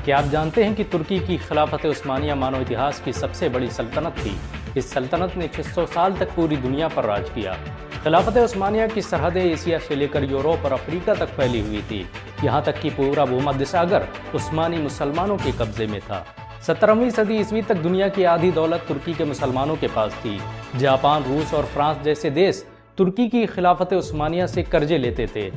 क्या आप जानते हैं कि तुर्की की खिलाफत उस्मानिया मानव इतिहास की सबसे बड़ी सल्तनत थी। इस सल्तनत ने 600 साल तक पूरी दुनिया पर राज किया। खिलाफत उस्मानिया की सरहदें एशिया से लेकर यूरोप और अफ्रीका तक फैली हुई थी। यहाँ तक कि पूरा भूमध्य सागर उस्मानी मुसलमानों के कब्जे में था। 17वीं सदी ईस्वी तक दुनिया की आधी दौलत तुर्की के मुसलमानों के पास थी। जापान, रूस और फ्रांस जैसे देश तुर्की की खिलाफत उस्मानिया से कर्जे लेते थे।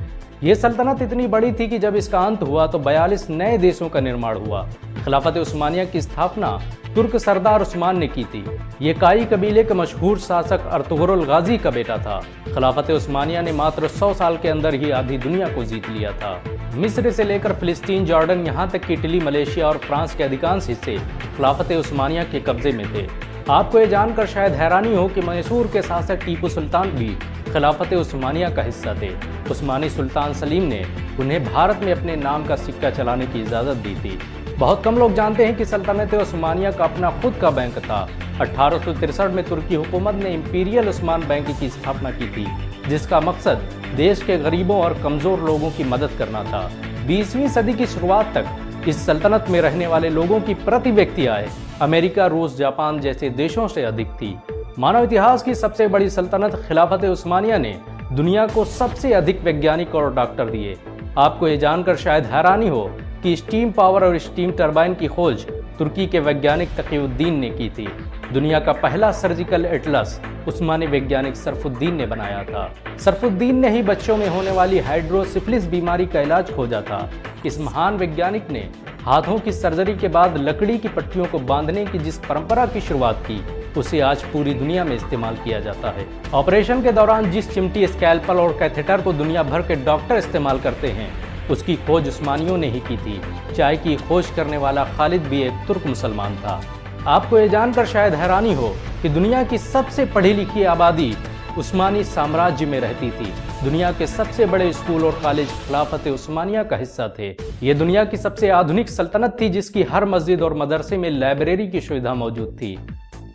ये सल्तनत इतनी बड़ी थी कि जब इसका अंत हुआ तो 42 नए देशों का निर्माण हुआ। खिलाफत उस्मानिया की स्थापना तुर्क सरदार उस्मान ने की थी। ये काई कबीले के मशहूर शासक अर्तुगरुल गाजी का बेटा था। खिलाफत उस्मानिया ने मात्र 100 साल के अंदर ही आधी दुनिया को जीत लिया था। मिस्र से लेकर फिलिस्तीन, जॉर्डन, यहाँ तक कि इटली, मलेशिया और फ्रांस के अधिकांश हिस्से खिलाफत उस्मानिया के कब्जे में थे। आपको ये जानकर शायद हैरानी हो कि मैसूर के शासक टीपू सुल्तान भी खिलाफत उस्मानिया का हिस्सा थे। उस्मानी सुल्तान सलीम ने उन्हें भारत में अपने नाम का सिक्का चलाने की इजाज़त दी थी। बहुत कम लोग जानते हैं कि सल्तनत उस्मानिया का अपना खुद का बैंक था। 1863 में तुर्की हुकूमत ने इंपीरियल उस्मान बैंक की स्थापना की थी, जिसका मकसद देश के गरीबों और कमज़ोर लोगों की मदद करना था। 20वीं सदी की शुरुआत तक इस सल्तनत में रहने वाले लोगों की प्रति व्यक्ति आय अमेरिका, रूस, जापान जैसे देशों से अधिक थी। मानव इतिहास की सबसे बड़ी सल्तनत खिलाफत उस्मानिया ने दुनिया को सबसे अधिक वैज्ञानिक और डॉक्टर दिए। आपको ये जानकर शायद हैरानी हो कि स्टीम पावर और स्टीम टरबाइन की खोज तुर्की के वैज्ञानिक तकीउद्दीन ने की थी। दुनिया का पहला सर्जिकल एटलस उस्मानी वैज्ञानिक सरफुद्दीन ने बनाया था। सरफुद्दीन ने ही बच्चों में होने वाली हाइड्रोसिफिलिस बीमारी का इलाज खोजा था। इस महान वैज्ञानिक ने हाथों की सर्जरी के बाद लकड़ी की पट्टियों को बांधने की जिस परंपरा की शुरुआत की, उसे आज पूरी दुनिया में इस्तेमाल किया जाता है। ऑपरेशन के दौरान जिस चिमटी, स्कैल्पल और कैथेटर को दुनिया भर के डॉक्टर इस्तेमाल करते हैं, उसकी खोज उस्मानियों ने ही की थी। चाय की खोज करने वाला खालिद भी एक तुर्क मुसलमान था। आपको ये जानकर शायद हैरानी हो कि दुनिया की सबसे पढ़ी लिखी आबादी उस्मानी साम्राज्य में रहती थी। दुनिया के सबसे बड़े स्कूल और कॉलेज खिलाफत उस्मानिया का हिस्सा थे। ये दुनिया की सबसे आधुनिक सल्तनत थी, जिसकी हर मस्जिद और मदरसे में लाइब्रेरी की सुविधा मौजूद थी।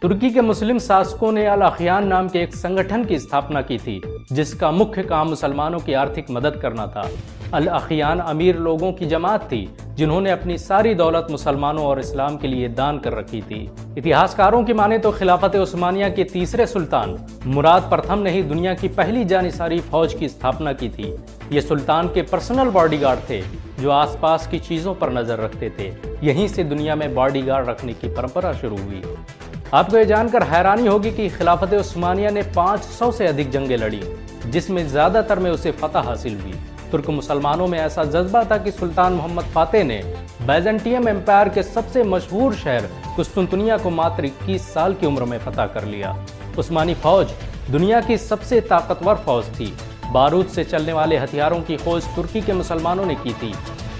तुर्की के मुस्लिम शासकों ने अल अखियान नाम के एक संगठन की स्थापना की थी, जिसका मुख्य काम मुसलमानों की आर्थिक मदद करना था। अल अखियान अमीर लोगों की जमात थी, जिन्होंने अपनी सारी दौलत मुसलमानों और इस्लाम के लिए दान कर रखी थी। इतिहासकारों की माने तो खिलाफत उस्मानिया के तीसरे सुल्तान मुराद प्रथम ने ही दुनिया की पहली जानिसारी फौज की स्थापना की थी। ये सुल्तान के पर्सनल बॉडीगार्ड थे, जो आसपास की चीज़ों पर नजर रखते थे। यहीं से दुनिया में बॉडीगार्ड रखने की परंपरा शुरू हुई। आपको ये जानकर हैरानी होगी कि खिलाफत उस्मानिया ने 500 से अधिक जंगें लड़ी, जिसमें ज़्यादातर में उसे फतह हासिल हुई। तुर्क मुसलमानों में ऐसा जज्बा था कि सुल्तान मोहम्मद फातेह ने बैजेंटियम एम्पायर के सबसे मशहूर शहर कुस्तुनतुनिया को मात्र 21 साल की उम्र में फतह कर लिया। उस्मानी फौज दुनिया की सबसे ताकतवर फौज थी। बारूद से चलने वाले हथियारों की खोज तुर्की के मुसलमानों ने की थी।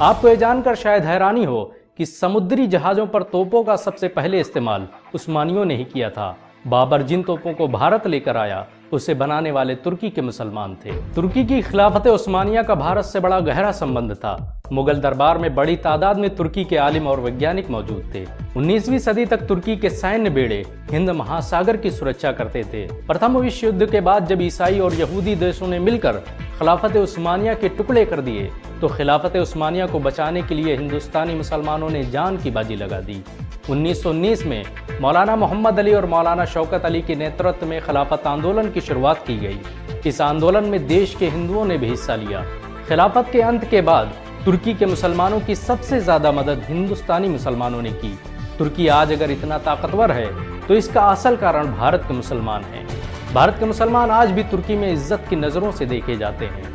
आपको ये जानकर शायद हैरानी हो कि समुद्री जहाज़ों पर तोपों का सबसे पहले इस्तेमाल उस्मानियों ने ही किया था। बाबर जिन तोपों को भारत लेकर आया, उसे बनाने वाले तुर्की के मुसलमान थे। तुर्की की खिलाफत उस्मानिया का भारत से बड़ा गहरा संबंध था। मुगल दरबार में बड़ी तादाद में तुर्की के आलिम और वैज्ञानिक मौजूद थे। 19वीं सदी तक तुर्की के सैन्य बेड़े हिंद महासागर की सुरक्षा करते थे। प्रथम विश्व युद्ध के बाद जब ईसाई और यहूदी देशों ने मिलकर खिलाफत उस्मानिया के टुकड़े कर दिए, तो खिलाफत उस्मानिया को बचाने के लिए हिंदुस्तानी मुसलमानों ने जान की बाजी लगा दी। 1919 में मौलाना मोहम्मद अली और मौलाना शौकत अली के नेतृत्व में खिलाफत आंदोलन की शुरुआत की गई। इस आंदोलन में देश के हिंदुओं ने भी हिस्सा लिया। खिलाफत के अंत के बाद तुर्की के मुसलमानों की सबसे ज़्यादा मदद हिंदुस्तानी मुसलमानों ने की। तुर्की आज अगर इतना ताकतवर है, तो इसका असल कारण भारत के मुसलमान हैं। भारत के मुसलमान आज भी तुर्की में इज्जत की नज़रों से देखे जाते हैं।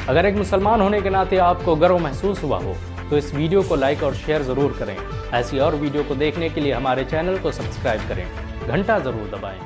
अगर एक मुसलमान होने के नाते आपको गर्व महसूस हुआ हो, तो इस वीडियो को लाइक और शेयर ज़रूर करें। ऐसी और वीडियो को देखने के लिए हमारे चैनल को सब्सक्राइब करें, घंटा ज़रूर दबाएं।